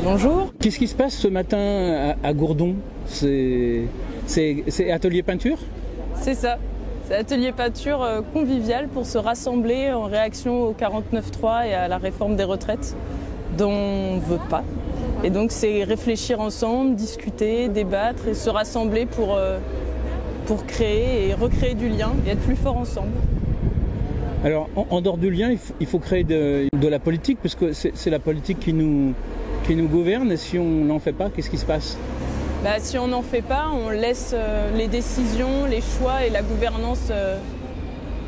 Bonjour. Qu'est-ce qui se passe ce matin à Gourdon? C'est atelier peinture? C'est ça. C'est atelier peinture convivial pour se rassembler en réaction au 49.3 et à la réforme des retraites dont on ne veut pas. Et donc c'est réfléchir ensemble, discuter, débattre et se rassembler pour créer et recréer du lien et être plus fort ensemble. Alors en dehors du lien, il faut créer de la politique, parce que c'est la politique qui nous gouverne, et si on n'en fait pas, qu'est-ce qui se passe? Si on n'en fait pas, on laisse les décisions, les choix et la gouvernance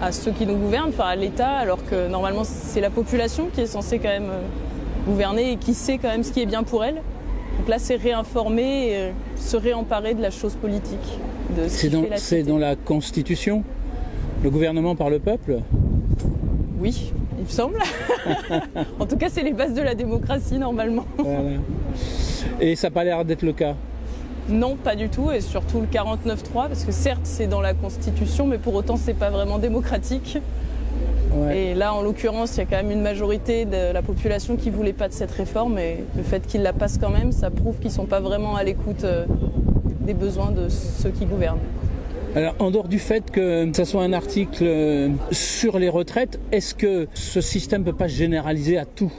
à ceux qui nous gouvernent, enfin à l'État, alors que normalement c'est la population qui est censée quand même gouverner et qui sait quand même ce qui est bien pour elle. Donc là c'est réinformer et se réemparer de la chose politique. C'est dans la Constitution? Le gouvernement par le peuple? Oui, il me semble. En tout cas, c'est les bases de la démocratie, normalement. Voilà. Et ça n'a pas l'air d'être le cas? Non, pas du tout, et surtout le 49.3, parce que certes, c'est dans la Constitution, mais pour autant, c'est pas vraiment démocratique. Ouais. Et là, en l'occurrence, il y a quand même une majorité de la population qui ne voulait pas de cette réforme, et le fait qu'ils la passent quand même, ça prouve qu'ils ne sont pas vraiment à l'écoute des besoins de ceux qui gouvernent. Alors, en dehors du fait que ça soit un article sur les retraites, est-ce que ce système ne peut pas se généraliser à tout?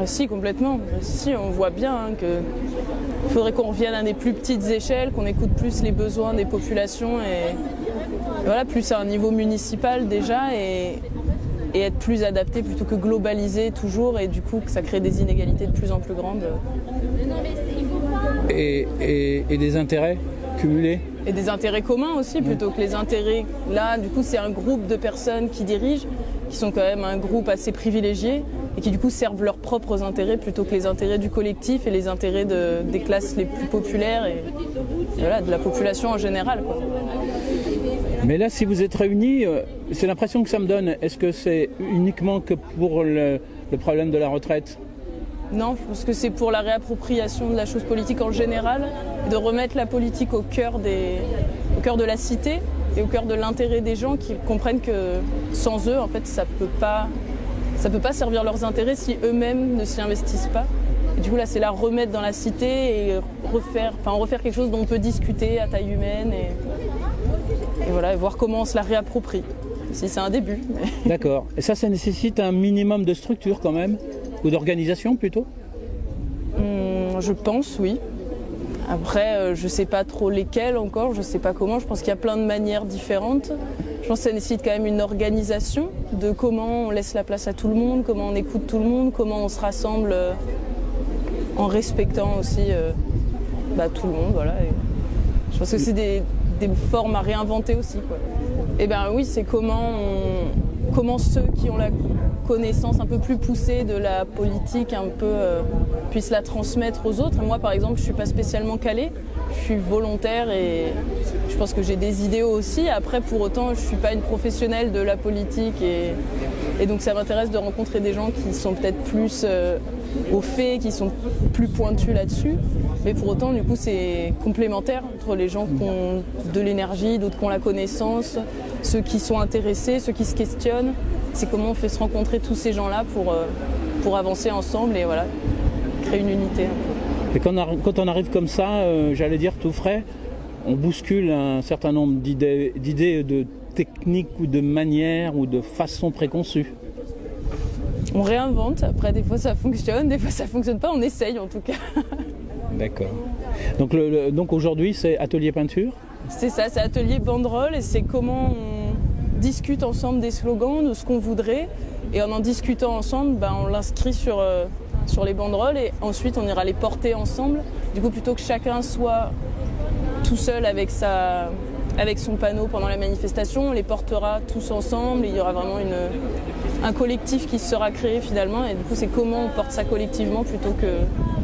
Si, complètement. Si, on voit bien qu'il faudrait qu'on revienne à des plus petites échelles, qu'on écoute plus les besoins des populations et voilà, plus à un niveau municipal déjà et être plus adapté plutôt que globalisé toujours, et du coup que ça crée des inégalités de plus en plus grandes. Et des intérêts cumulés? Et des intérêts communs aussi, plutôt que les intérêts. Là, du coup, c'est un groupe de personnes qui dirigent, qui sont quand même un groupe assez privilégié et qui, du coup, servent leurs propres intérêts plutôt que les intérêts du collectif et les intérêts des classes les plus populaires et voilà, de la population en général, quoi. Mais là, si vous êtes réunis, c'est l'impression que ça me donne. Est-ce que c'est uniquement que pour le problème de la retraite? Non, je pense que c'est pour la réappropriation de la chose politique en général, de remettre la politique au cœur de la cité et au cœur de l'intérêt des gens, qui comprennent que sans eux, en fait, ça peut pas servir leurs intérêts si eux-mêmes ne s'y investissent pas. Et du coup, là, c'est la remettre dans la cité et refaire quelque chose dont on peut discuter à taille humaine et voilà, et voir comment on se la réapproprie. Si c'est un début. D'accord. Et ça nécessite un minimum de structure quand même? Ou d'organisation plutôt? Je pense, oui. Après, je ne sais pas trop lesquelles encore, je ne sais pas comment. Je pense qu'il y a plein de manières différentes. Je pense que ça nécessite quand même une organisation de comment on laisse la place à tout le monde, comment on écoute tout le monde, comment on se rassemble en respectant aussi tout le monde. Voilà. Et je pense que c'est des formes à réinventer aussi, quoi. Et bien oui, c'est comment ceux qui ont la connaissance un peu plus poussée de la politique puissent la transmettre aux autres. Moi, par exemple, je ne suis pas spécialement calée, je suis volontaire et je pense que j'ai des idéaux aussi. Après, pour autant, je ne suis pas une professionnelle de la politique et donc ça m'intéresse de rencontrer des gens qui sont peut-être plus au fait, qui sont plus pointus là-dessus. Mais pour autant, du coup, c'est complémentaire entre les gens qui ont de l'énergie, d'autres qui ont la connaissance, ceux qui sont intéressés, ceux qui se questionnent. C'est comment on fait se rencontrer tous ces gens-là pour avancer ensemble et voilà, créer une unité. Et quand on arrive comme ça, j'allais dire tout frais, on bouscule un certain nombre d'idées, de techniques ou de manières ou de façons préconçues. On réinvente, après des fois ça fonctionne, des fois ça fonctionne pas, on essaye en tout cas. D'accord. Donc aujourd'hui c'est atelier peinture? C'est ça, c'est atelier banderole et c'est comment on discute ensemble des slogans, de ce qu'on voudrait, et en discutant ensemble, on l'inscrit sur les banderoles et ensuite on ira les porter ensemble. Du coup, plutôt que chacun soit tout seul avec son panneau pendant la manifestation, on les portera tous ensemble et il y aura vraiment un collectif qui sera créé finalement, et du coup c'est comment on porte ça collectivement plutôt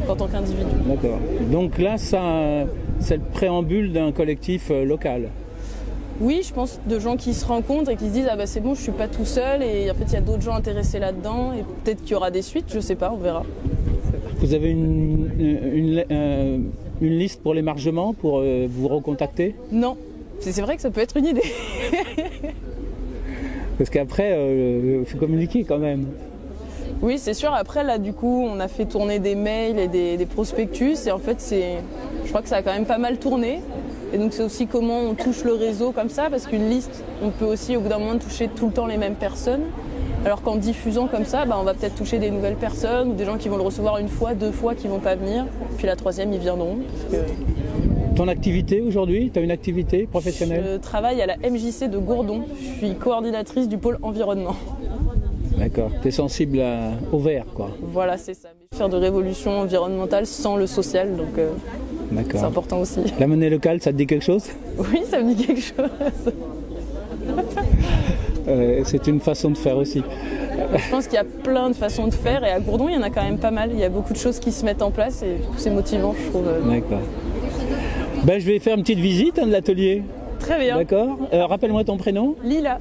qu'en tant qu'individu. D'accord. Donc là, c'est le préambule d'un collectif local? Oui, je pense, de gens qui se rencontrent et qui se disent « Ah c'est bon, je suis pas tout seul » et en fait il y a d'autres gens intéressés là-dedans et peut-être qu'il y aura des suites, je sais pas, on verra. Vous avez une liste pour l'émargement, pour vous recontacter? Non, c'est vrai que ça peut être une idée. Parce qu'après, il faut communiquer quand même. Oui, c'est sûr. Après, là, du coup, on a fait tourner des mails et des prospectus. Et en fait, je crois que ça a quand même pas mal tourné. Et donc, c'est aussi comment on touche le réseau comme ça. Parce qu'une liste, on peut aussi, au bout d'un moment, toucher tout le temps les mêmes personnes. Alors qu'en diffusant comme ça, on va peut-être toucher des nouvelles personnes ou des gens qui vont le recevoir une fois, 2 fois, qui vont pas venir. Puis la 3e, ils viendront. Ton activité aujourd'hui, tu as une activité professionnelle? Je travaille à la MJC de Gourdon. Je suis coordinatrice du pôle environnement. D'accord, tu es sensible au vert, quoi. Voilà, c'est ça. Faire de révolution environnementale sans le social, donc c'est important aussi. La monnaie locale, ça te dit quelque chose? Oui, ça me dit quelque chose. C'est une façon de faire aussi. Je pense qu'il y a plein de façons de faire et à Gourdon, il y en a quand même pas mal. Il y a beaucoup de choses qui se mettent en place et c'est motivant, je trouve. D'accord. Je vais faire une petite visite de l'atelier. Très bien. D'accord. Rappelle-moi ton prénom. Lila.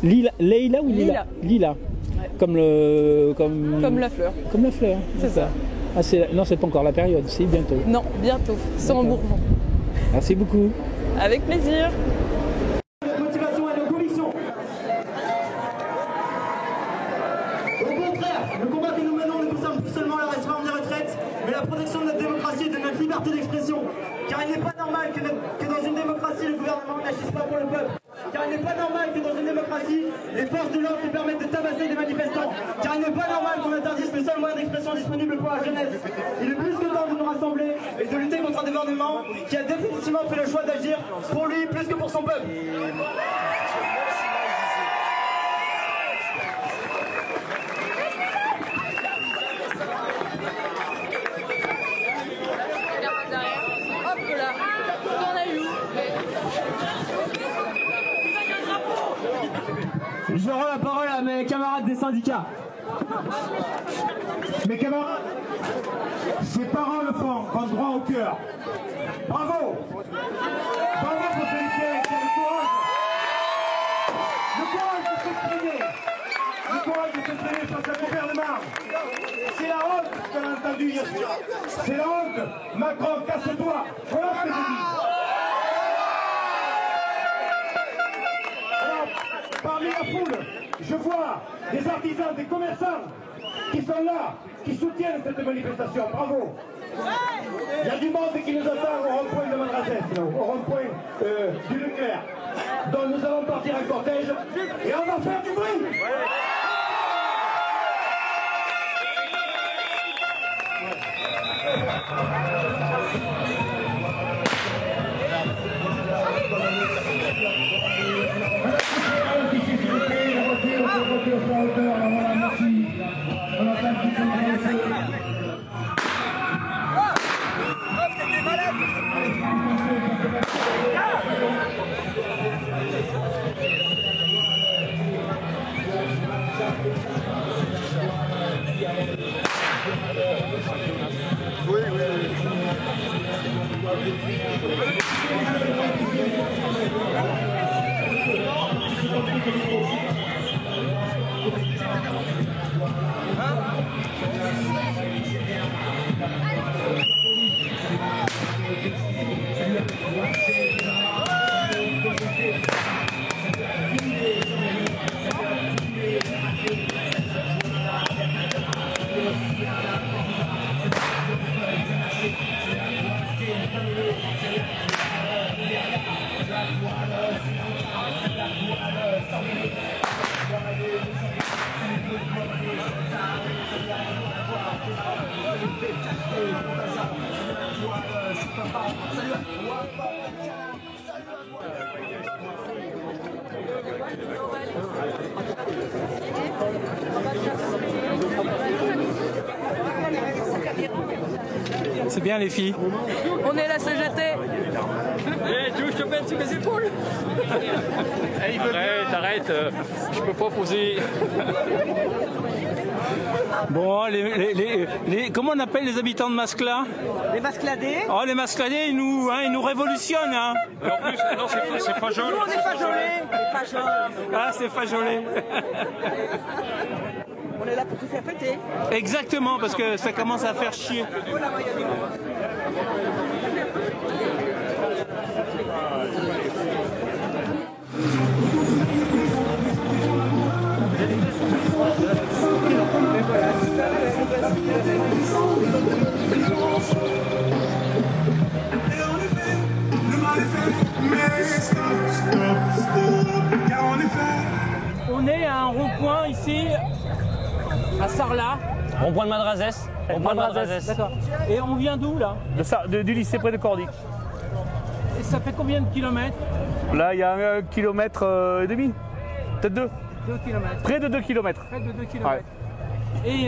Leïla ou Lila? Lila. Ouais. Comme la fleur. Comme la fleur. C'est ça. Ah, non, c'est pas encore la période, si, bientôt. Non, bientôt. C'est en Bourgeon. Merci beaucoup. Avec plaisir. Notre motivation et nos convictions. Au contraire, le combat que nous menons ne concerne plus seulement la réforme des retraites, mais la protection de notre démocratie et de notre liberté d'expression. Car il n'est pas normal que dans une démocratie, le gouvernement n'agisse pas pour le peuple. Car il n'est pas normal que dans une démocratie, les forces de l'ordre se permettent de tabasser des manifestants. Car il n'est pas normal qu'on interdise le seul moyen d'expression disponible pour la jeunesse. Il est plus que temps de nous rassembler et de lutter contre un gouvernement qui a définitivement fait le choix d'agir pour lui plus que pour son peuple. Je rends la parole à mes camarades des syndicats. Mes camarades, ces parents le font, prendre droit au cœur. Bravo! Bravo pour ce lycée qui a le courage. Le courage de s'exprimer. Le courage de s'exprimer face à mon gouvernement. C'est la honte ce qu'on a entendu hier soir. C'est la honte. Macron, casse-toi. Voilà ce que je dis. Parmi la foule, je vois des artisans, des commerçants qui sont là, qui soutiennent cette manifestation. Bravo. Il y a du monde qui nous attend au rond-point de Madrasès, au rond-point du Leclerc. Donc nous allons partir en cortège et on va faire du bruit. C'est bien les filles. On est la CGT. Tu veux que je te mette sur mes épaules? Arrête, je peux pas poser. Bon, comment on appelle les habitants de Mascla? Les Mascladés. Oh, les Mascladés, ils nous révolutionnent. Hein. Et en plus, non, c'est Fajol. Nous, on est Fajolais. Ah, c'est Fajolais. On est là pour tout faire péter. Exactement, parce que ça commence à faire chier. On est à un rond-point ici, à Sarlat. Rond-point de Madrazès. Rond-point de Madrazès. D'accord. Et on vient d'où là? Du lycée près de Cordy. Et ça fait combien de kilomètres? Là, il y a 1,5 km, peut-être 2. 2 kilomètres. Près de 2 km. Près de 2 kilomètres. Et il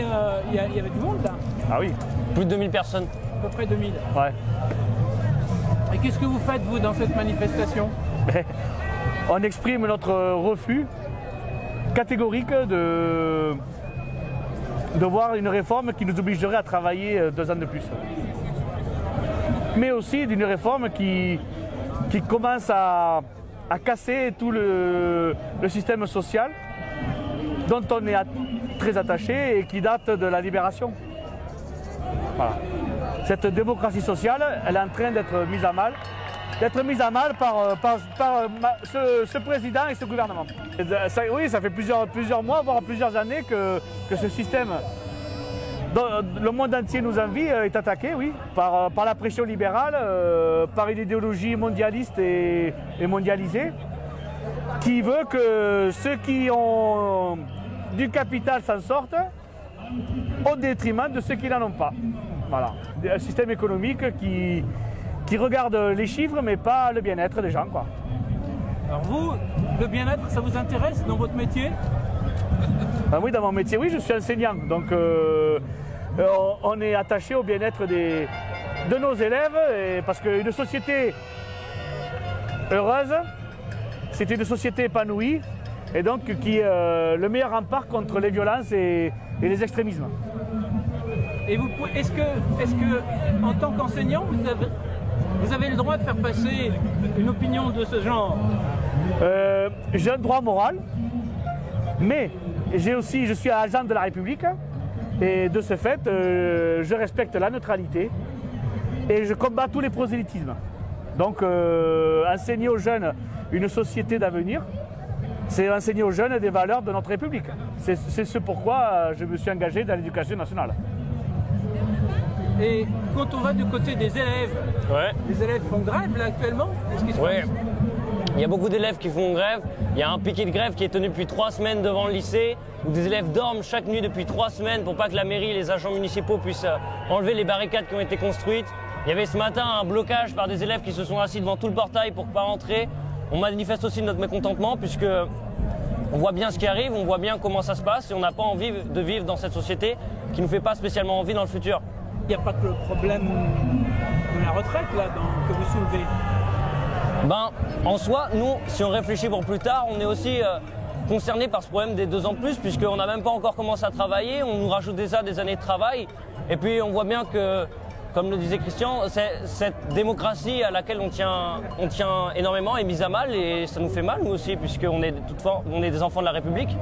y avait du monde là? Ah oui. Plus de 2000 personnes. À peu près 2000. Ouais. Et qu'est-ce que vous faites vous dans cette manifestation? On exprime notre refus catégorique de voir une réforme qui nous obligerait à travailler 2 ans de plus. Mais aussi d'une réforme qui commence à casser tout le système social dont on est très attaché et qui date de la libération. Voilà. Cette démocratie sociale, elle est en train d'être mise à mal. Par ce président et ce gouvernement. Oui, ça fait plusieurs mois, voire plusieurs années que ce système, dont le monde entier nous envie, est attaqué, oui, par la pression libérale, par une idéologie mondialiste et mondialisée, qui veut que ceux qui ont du capital s'en sortent au détriment de ceux qui n'en ont pas. Voilà. Un système économique qui regarde les chiffres mais pas le bien-être des gens, quoi. Alors vous, le bien-être, ça vous intéresse dans votre métier? Oui, dans mon métier, oui, je suis enseignant. Donc on est attaché au bien-être de nos élèves parce qu'une société heureuse, c'est une société épanouie et donc qui est le meilleur rempart contre les violences et les extrémismes. Et est-ce que en tant qu'enseignant, vous avez le droit de faire passer une opinion de ce genre? J'ai un droit moral, mais je suis agent de la République et de ce fait, je respecte la neutralité et je combats tous les prosélytismes. Donc, enseigner aux jeunes une société d'avenir, c'est enseigner aux jeunes des valeurs de notre République. C'est ce pourquoi je me suis engagé dans l'éducation nationale. Et quand on va du côté des élèves, les élèves font grève là actuellement? Oui, il y a beaucoup d'élèves qui font grève. Il y a un piquet de grève qui est tenu depuis 3 semaines devant le lycée, où des élèves dorment chaque nuit depuis 3 semaines pour pas que la mairie et les agents municipaux puissent enlever les barricades qui ont été construites. Il y avait ce matin un blocage par des élèves qui se sont assis devant tout le portail pour ne pas rentrer. On manifeste aussi notre mécontentement puisque on voit bien ce qui arrive, on voit bien comment ça se passe et on n'a pas envie de vivre dans cette société qui ne nous fait pas spécialement envie dans le futur. Il n'y a pas que le problème de la retraite là, que vous soulevez? En soi, nous, si on réfléchit pour plus tard, on est aussi concernés par ce problème des 2 ans de plus, puisqu'on n'a même pas encore commencé à travailler, on nous rajoute déjà des années de travail, et puis on voit bien que, comme le disait Christian, cette démocratie à laquelle on tient énormément est mise à mal, et ça nous fait mal, nous aussi, puisqu'on est des enfants de la République.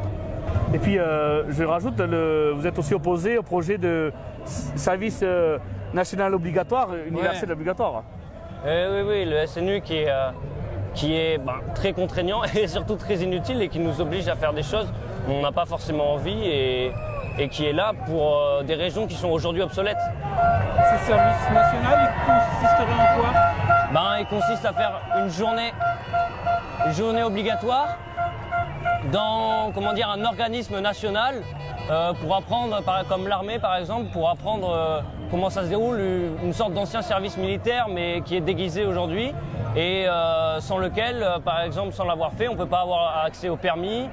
Et puis, je rajoute, vous êtes aussi opposé au projet de service national obligatoire, universel obligatoire. Oui, le SNU qui est très contraignant et surtout très inutile et qui nous oblige à faire des choses dont on n'a pas forcément envie et qui est là pour des raisons qui sont aujourd'hui obsolètes. Ce service national, il consisterait en quoi? Il consiste à faire une journée obligatoire dans un organisme national pour apprendre, comme l'armée par exemple, pour apprendre comment ça se déroule, une sorte d'ancien service militaire mais qui est déguisé aujourd'hui et sans lequel, par exemple, sans l'avoir fait, on ne peut pas avoir accès au permis,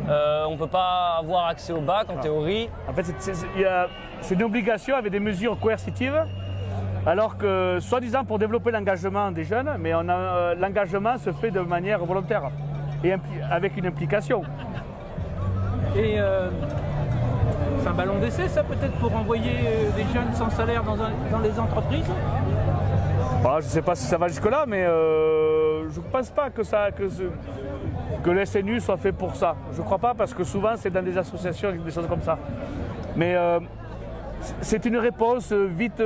on ne peut pas avoir accès au bac en théorie. En fait, c'est une obligation avec des mesures coercitives, alors que, soi-disant pour développer l'engagement des jeunes, mais l'engagement se fait de manière volontaire et avec une implication. Et c'est un ballon d'essai, ça, peut-être, pour envoyer des jeunes sans salaire dans les entreprises? Je ne sais pas si ça va jusque-là, mais je ne pense pas que le SNU soit fait pour ça. Je ne crois pas, parce que souvent, c'est dans des associations, des choses comme ça. Mais c'est une réponse vite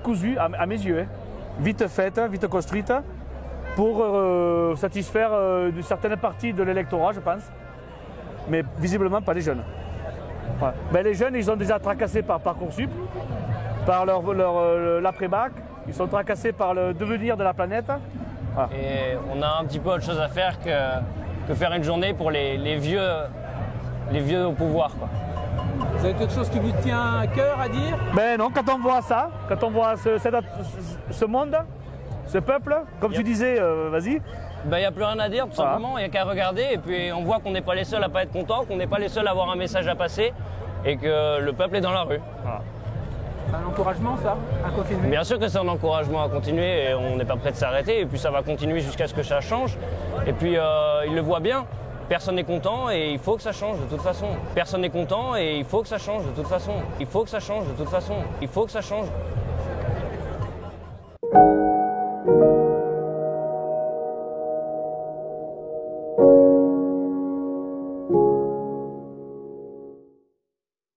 cousue, à mes yeux, vite faite, vite construite, pour satisfaire une certaine partie de l'électorat, je pense. mais visiblement pas les jeunes. Ouais. Ben, les jeunes, ils sont déjà tracassés par Parcoursup, par l'après-bac, ils sont tracassés par le devenir de la planète. Voilà. Et on a un petit peu autre chose à faire que faire une journée pour les vieux au pouvoir, quoi. Vous avez quelque chose qui vous tient à cœur à dire? Ben non, quand on voit ça, quand on voit ce monde, ce peuple, comme tu disais, vas-y. Ben, il n'y a plus rien à dire, tout simplement, il n'y a qu'à regarder et puis on voit qu'on n'est pas les seuls à pas être contents, qu'on n'est pas les seuls à avoir un message à passer et que le peuple est dans la rue. Voilà. C'est un encouragement, ça, à continuer? Bien sûr que c'est un encouragement à continuer et on n'est pas prêt de s'arrêter et puis ça va continuer jusqu'à ce que ça change. Et puis il le voit bien, personne n'est content et il faut que ça change de toute façon. Personne n'est content et il faut que ça change de toute façon. Il faut que ça change de toute façon. Il faut que ça change.